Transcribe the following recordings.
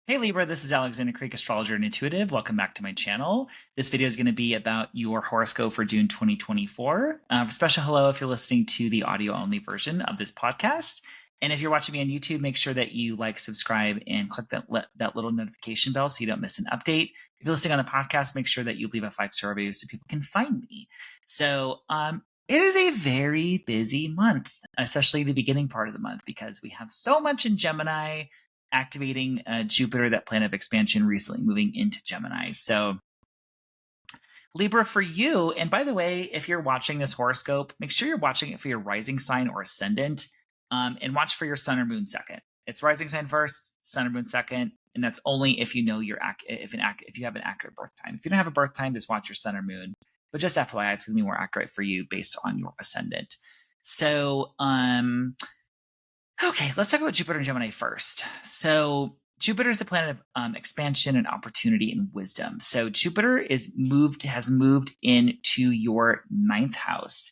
Hey Libra, this is Alexander Creek, astrologer and intuitive. Welcome back to my channel. This video is going to be about your horoscope for June 2024. Special hello if you're listening to the audio only version of this podcast. And if you're watching me on YouTube, make sure that you like, subscribe, and click that little notification bell so you don't miss an update. If you're listening on the podcast, make sure that you leave a 5-star review so people can find me. So it is a very busy month, especially the beginning part of the month, because we have so much in Gemini activating Jupiter, that planet of expansion, recently moving into Gemini. So Libra for you, and by the way, if you're watching this horoscope, make sure you're watching it for your rising sign or ascendant, and watch for your sun or moon second. It's rising sign first, sun or moon second, and that's only if you know if you have an accurate birth time. If you don't have a birth time, just watch your sun or moon. But just FYI, it's going to be more accurate for you based on your ascendant. So, okay, let's talk about Jupiter and Gemini first. So Jupiter is the planet of expansion and opportunity and wisdom. So Jupiter has moved into your ninth house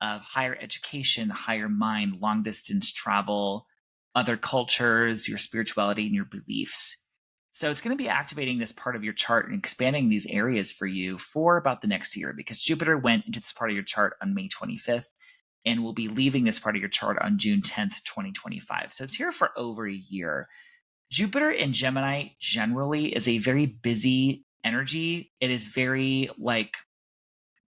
of higher education, higher mind, long distance travel, other cultures, your spirituality, and your beliefs. So it's going to be activating this part of your chart and expanding these areas for you for about the next year, because Jupiter went into this part of your chart on May 25th and will be leaving this part of your chart on June 10th, 2025. So it's here for over a year. Jupiter in Gemini generally is a very busy energy. It is very like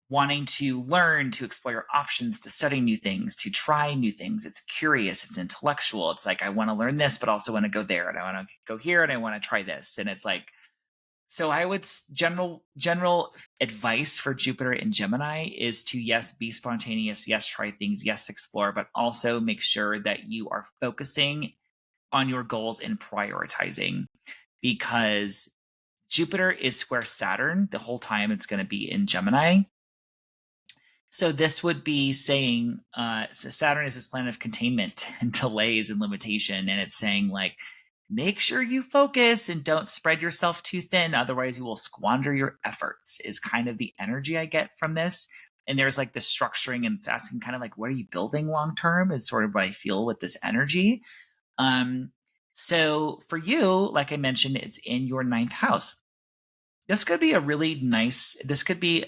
wanting to learn, to explore your options, to study new things, to try new things. It's curious, it's intellectual. It's like, I want to learn this, but also want to go there, and I want to go here, and I want to try this. And it's like, so I would general advice for Jupiter in Gemini is to, yes, be spontaneous, yes, try things, yes, explore, but also make sure that you are focusing on your goals and prioritizing, because Jupiter is square Saturn the whole time it's going to be in Gemini. So this would be saying, so Saturn is this planet of containment and delays and limitation, and it's saying like, make sure you focus and don't spread yourself too thin. Otherwise, you will squander your efforts, is kind of the energy I get from this. And there's like the structuring, and it's asking kind of like, what are you building long term, is sort of what I feel with this energy. So for you, like I mentioned, it's in your ninth house. This could be a really nice, this could be,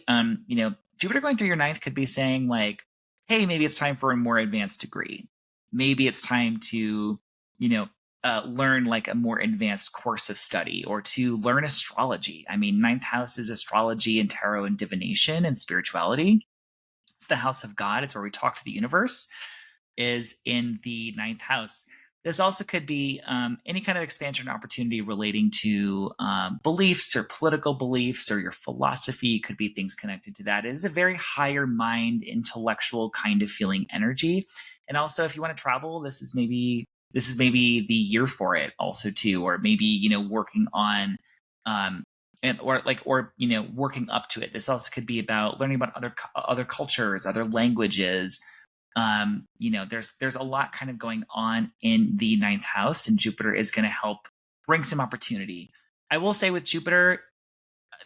Jupiter going through your ninth could be saying like, hey, maybe it's time for a more advanced degree. Maybe it's time to, learn like a more advanced course of study, or to learn astrology. I mean, ninth house is astrology and tarot and divination and spirituality. It's the house of God. It's where we talk to the universe, is in the ninth house. This also could be any kind of expansion opportunity relating to beliefs or political beliefs or your philosophy. It could be things connected to that. It is a very higher mind, intellectual kind of feeling energy. And also, if you want to travel, this is maybe the year for it also too, or maybe working on working up to it. This also could be about learning about other cultures, other languages. There's a lot kind of going on in the ninth house, and Jupiter is going to help bring some opportunity. I will say with Jupiter,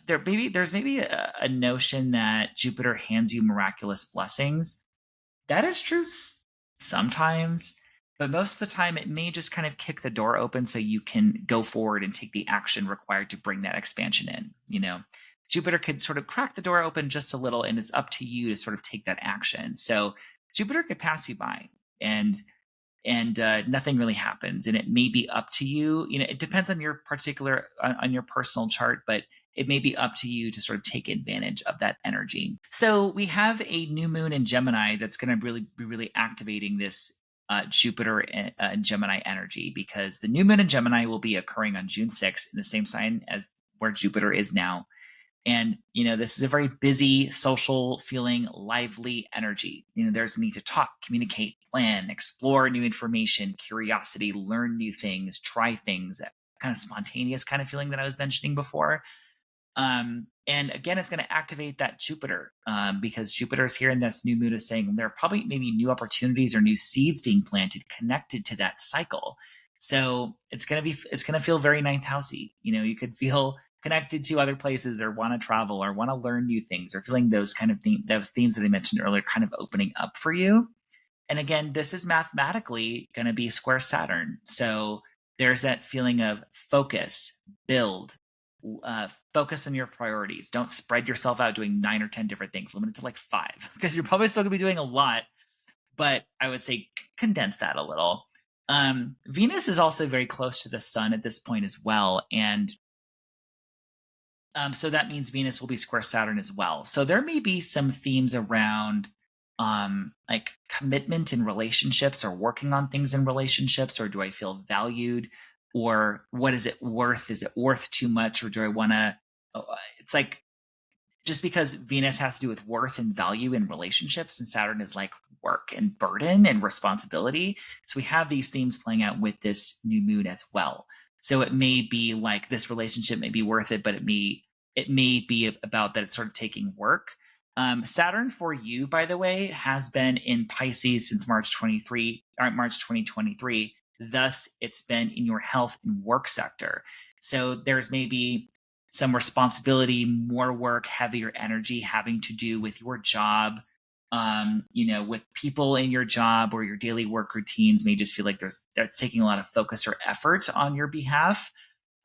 there's maybe a notion that Jupiter hands you miraculous blessings. That is true sometimes, but most of the time it may just kind of kick the door open so you can go forward and take the action required to bring that expansion in. Jupiter could sort of crack the door open just a little, and it's up to you to sort of take that action. So Jupiter could pass you by, and nothing really happens, and it may be up to you. It depends on your on your personal chart, but it may be up to you to sort of take advantage of that energy. So we have a new moon in Gemini that's going to be really activating this Jupiter and Gemini energy, because the new moon in Gemini will be occurring on June 6th in the same sign as where Jupiter is now. And, this is a very busy, social, feeling, lively energy. There's a need to talk, communicate, plan, explore new information, curiosity, learn new things, try things, that kind of spontaneous kind of feeling that I was mentioning before. And again, it's going to activate that Jupiter, because Jupiter is here, and this new moon is saying there are probably maybe new opportunities or new seeds being planted connected to that cycle. So it's going to feel very ninth housey. You could feel connected to other places, or want to travel, or want to learn new things, or feeling those kind of those themes that I mentioned earlier kind of opening up for you. And again, this is mathematically going to be square Saturn. So there's that feeling of focus, build, focus on your priorities. Don't spread yourself out doing 9 or 10 different things. Limit it to like 5 because you're probably still going to be doing a lot, but I would say condense that a little. Venus is also very close to the sun at this point as well. And so that means Venus will be square Saturn as well. So there may be some themes around like commitment in relationships or working on things in relationships, or do I feel valued, or what is it worth? Is it worth too much, or do I want to? It's like, just because Venus has to do with worth and value in relationships, and Saturn is like work and burden and responsibility. So we have these themes playing out with this new moon as well. So it may be like this relationship may be worth it, but it may be about that it's sort of taking work. Saturn for you, by the way, has been in Pisces since March 2023. Thus, it's been in your health and work sector. So there's maybe some responsibility, more work, heavier energy having to do with your job, with people in your job, or your daily work routines may just feel like that's taking a lot of focus or effort on your behalf.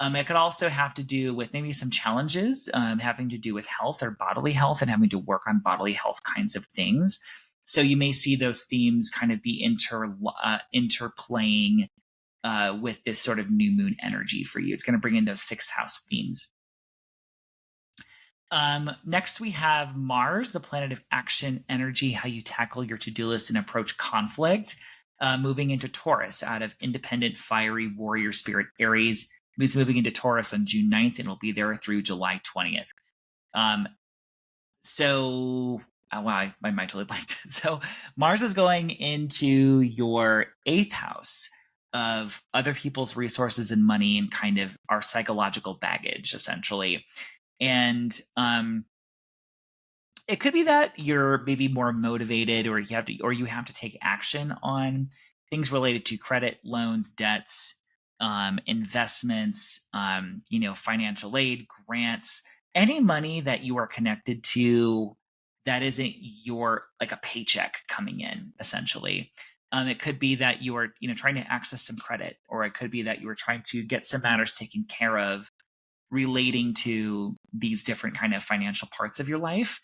It could also have to do with maybe some challenges having to do with health or bodily health, and having to work on bodily health kinds of things. So you may see those themes kind of be interplaying with this sort of new moon energy for you. It's going to bring in those 6th house themes. Next, we have Mars, the planet of action, energy, how you tackle your to-do list and approach conflict, moving into Taurus out of independent, fiery warrior spirit Aries. It's moving into Taurus on June 9th, and it'll be there through July 20th. Wow, my mind totally blanked. So Mars is going into your 8th house of other people's resources and money, and kind of our psychological baggage, essentially. And it could be that you're maybe more motivated, or you have to take action on things related to credit, loans, debts, investments, financial aid, grants, any money that you are connected to that isn't your, like, a paycheck coming in, essentially. It could be that you are, trying to access some credit, or it could be that you are trying to get some matters taken care of relating to these different kind of financial parts of your life.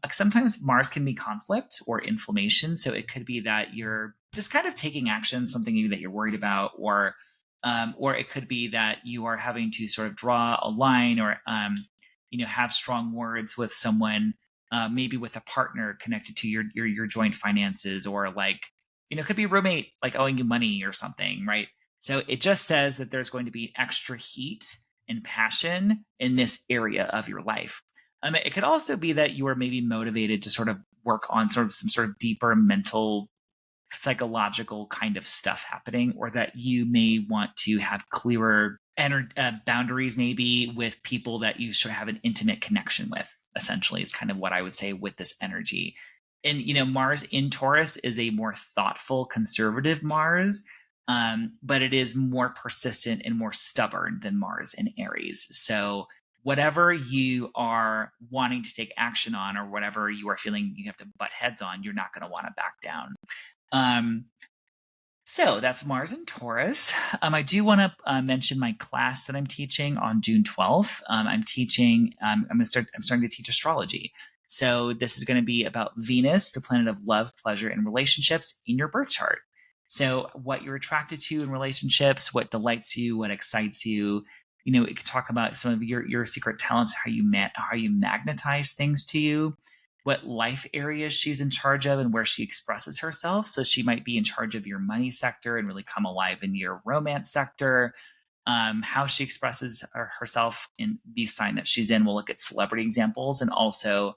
Sometimes Mars can be conflict or inflammation. So it could be that you're just kind of taking action, something maybe that you're worried about, or it could be that you are having to sort of draw a line, or have strong words with someone, maybe with a partner connected to your joint finances, or like, it could be a roommate like owing you money or something, right? So it just says that there's going to be extra heat and passion in this area of your life. It could also be that you are maybe motivated to sort of work on some sort of deeper mental, psychological kind of stuff happening, or that you may want to have clearer boundaries, maybe with people that you sort of have an intimate connection with, essentially, is kind of what I would say with this energy. And, Mars in Taurus is a more thoughtful, conservative Mars. But it is more persistent and more stubborn than Mars in Aries. So whatever you are wanting to take action on, or whatever you are feeling you have to butt heads on, you're not going to want to back down. So that's Mars in Taurus. I do want to mention my class that I'm teaching on June 12th. I'm starting to teach astrology. So this is going to be about Venus, the planet of love, pleasure, and relationships in your birth chart. So what you're attracted to in relationships, what delights you, what excites you. It could talk about some of your secret talents, how you magnetize things to you, what life areas she's in charge of, and where she expresses herself. So she might be in charge of your money sector and really come alive in your romance sector. How she expresses herself in the sign that she's in. We'll look at celebrity examples, and also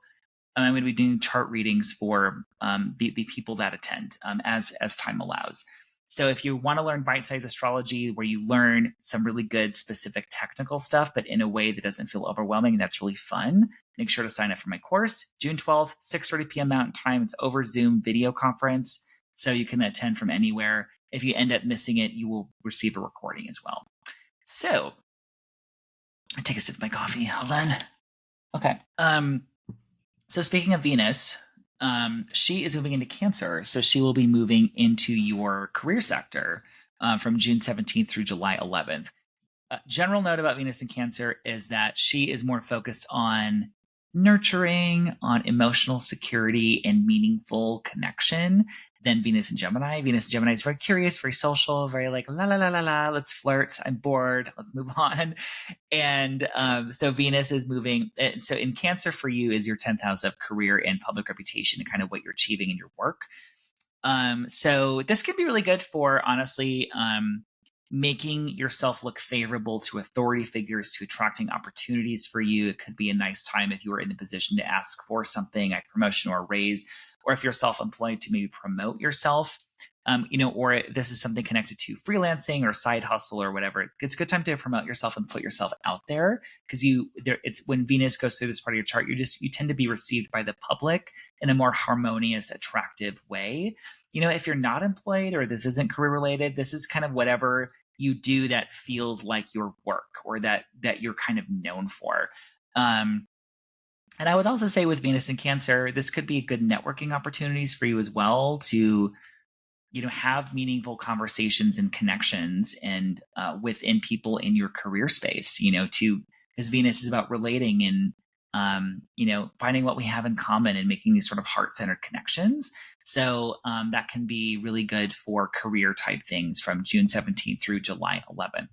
I'm going to be doing chart readings for the people that attend as time allows. So if you want to learn bite-sized astrology where you learn some really good specific technical stuff, but in a way that doesn't feel overwhelming, that's really fun, make sure to sign up for my course, June 12th, 6:30 p.m. Mountain Time. It's over Zoom video conference, so you can attend from anywhere. If you end up missing it, you will receive a recording as well. So I take a sip of my coffee. Hold on. Okay. So speaking of Venus, she is moving into Cancer. So she will be moving into your career sector, from June 17th through July 11th. General note about Venus in Cancer is that she is more focused on nurturing, on emotional security and meaningful connection than Venus in Gemini. Venus in Gemini is very curious, very social, very like la la la la la. Let's flirt. I'm bored. Let's move on. And so Venus is moving. So in Cancer for you is your 10th house of career and public reputation and kind of what you're achieving in your work. So this could be really good for honestly making yourself look favorable to authority figures, to attracting opportunities for you. It could be a nice time if you are in the position to ask for something like promotion or a raise, or if you're self-employed to maybe promote yourself. Or this is something connected to freelancing or side hustle or whatever. It's a good time to promote yourself and put yourself out there, because it's when Venus goes through this part of your chart, you tend to be received by the public in a more harmonious, attractive way. If you're not employed or this isn't career related, this is kind of whatever you do that feels like your work or that you're kind of known for. And I would also say with Venus in Cancer, this could be good networking opportunities for you as well to have meaningful conversations and connections and within people in your career space, because Venus is about relating and finding what we have in common and making these sort of heart-centered connections. So that can be really good for career type things from June 17th through July 11th.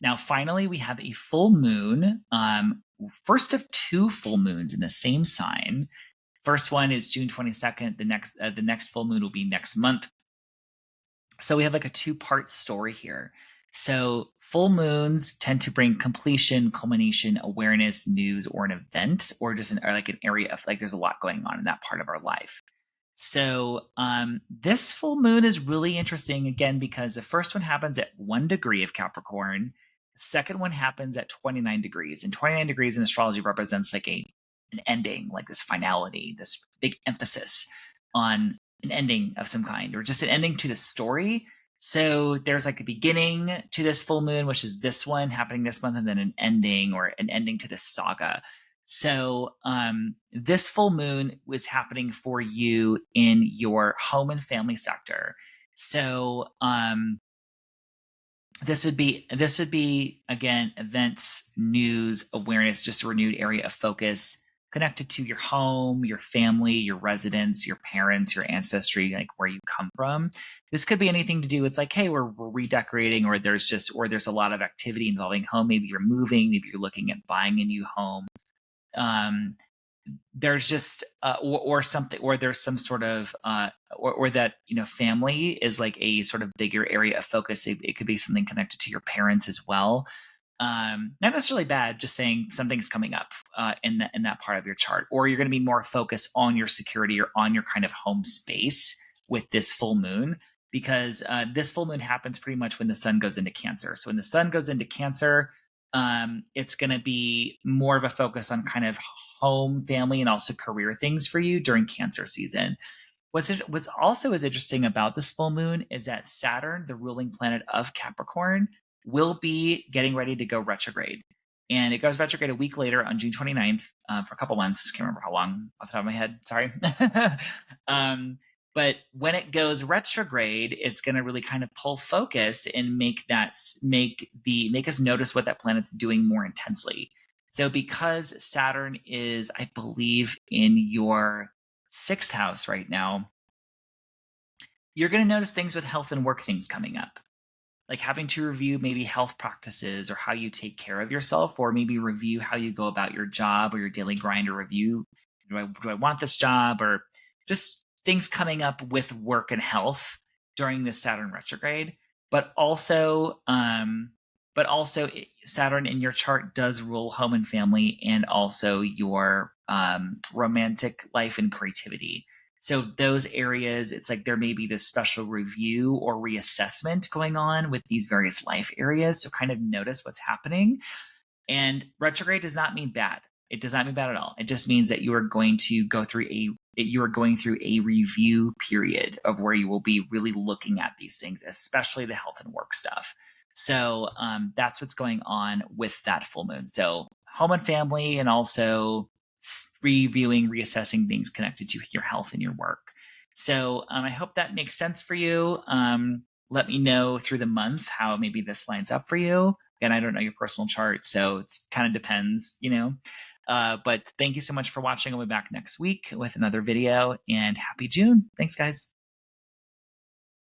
Now, finally, we have a full moon, first of two full moons in the same sign. First one is June 22nd. The next full moon will be next month. So we have like a two-part story here. So full moons tend to bring completion, culmination, awareness, news, or an event, or just an area of there's a lot going on in that part of our life. So this full moon is really interesting again, because the first one happens at 1 degree of Capricorn. The second one happens at 29 degrees. And 29 degrees in astrology represents like an ending, like this finality, this big emphasis on an ending of some kind, or just an ending to the story. So there's like a beginning to this full moon, which is this one happening this month, and then an ending to this saga. So this full moon was happening for you in your home and family sector. So this would be again, events, news, awareness, just a renewed area of focus connected to your home, your family, your residence, your parents, your ancestry, like where you come from. This could be anything to do with like, hey, we're redecorating, or there's a lot of activity involving home. Maybe you're moving, maybe you're looking at buying a new home. There's just or something, or there's some sort of or that family is like a sort of bigger area of focus. It could be something connected to your parents as well. Not necessarily bad, just saying something's coming up in that part of your chart, or you're going to be more focused on your security or on your kind of home space with this full moon, because this full moon happens pretty much when the sun goes into Cancer. So when the sun goes into Cancer, it's going to be more of a focus on kind of home, family, and also career things for you during Cancer season. What's also is interesting about this full moon is that Saturn, the ruling planet of Capricorn, will be getting ready to go retrograde. And it goes retrograde a week later on June 29th for a couple months. Can't remember how long off the top of my head. Sorry. But when it goes retrograde, it's going to really kind of pull focus and make us notice what that planet's doing more intensely. So because Saturn is, I believe, in your 6th house right now, you're going to notice things with health and work things coming up, like having to review maybe health practices or how you take care of yourself, or maybe review how you go about your job or your daily grind, or review, do I want this job, or just things coming up with work and health during this Saturn retrograde. But also Saturn in your chart does rule home and family, and also your romantic life and creativity. So those areas, it's like there may be this special review or reassessment going on with these various life areas. So kind of notice what's happening. And retrograde does not mean bad. It does not mean bad at all. It just means that you are going through a review period of where you will be really looking at these things, especially the health and work stuff. So that's what's going on with that full moon. So home and family, and also reassessing things connected to your health and your work. So I hope that makes sense for you. let me know through the month how maybe this lines up for you. And I don't know your personal chart, so it's kind of depends, but thank you so much for watching. I'll be back next week with another video, and happy June. Thanks, guys.